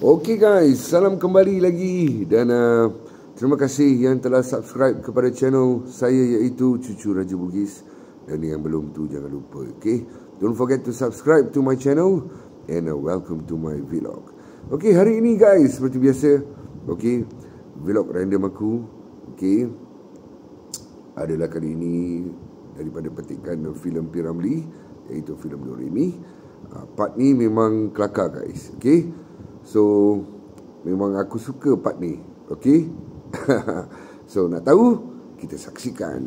Okey guys, salam kembali lagi dan terima kasih yang telah subscribe kepada channel saya iaitu Cucu Raja Bugis. Dan yang belum tu jangan lupa, okay? Don't forget to subscribe to my channel and welcome to my vlog. Okay, hari ini guys, seperti biasa, okay, vlog random aku, okay, adalah kali ini daripada petikan filem P. Ramlee, iaitu filem Doremi. Part ni memang kelakar guys, okay? So, memang aku suka part ni. Okay? So, nak tahu? Kita saksikan.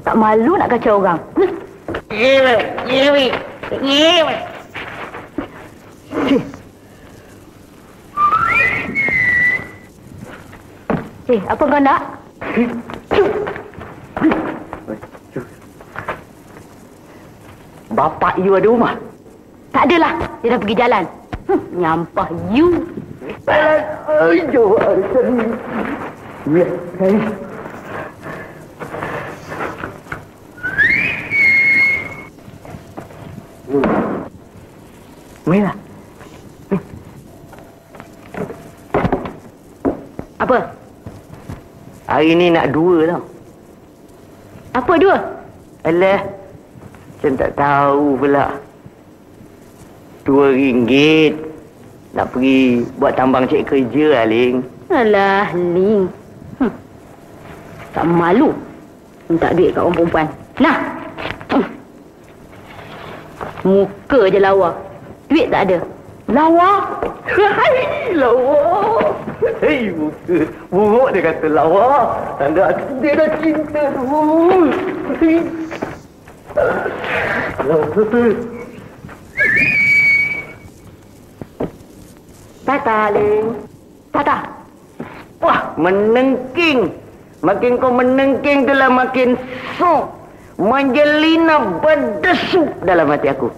Tak malu nak kacau orang. Apa kau nak? Bapak you ada rumah? Tak adalah. Dia dah pergi jalan. Nyampah you. Aduh, ya, Mira. Apa? Hari ni nak dua tau. Apa dua? Alah, saya tak tahu pula. RM2 nak pergi buat tambang cek kerja, Aling. Alah, Ling. Tak malu minta duit kat orang perempuan. Nah. Muka je lawa. Duit tak ada. Lawa? Hai, lawa. Hei, muka. Buruk dia kata lawa. Tanda dia dah cinta tu. Tata, Ling. Tata. Wah, menengking. Makin kau menengking tu lah makin sok. Menjelina berdesuk dalam hati aku.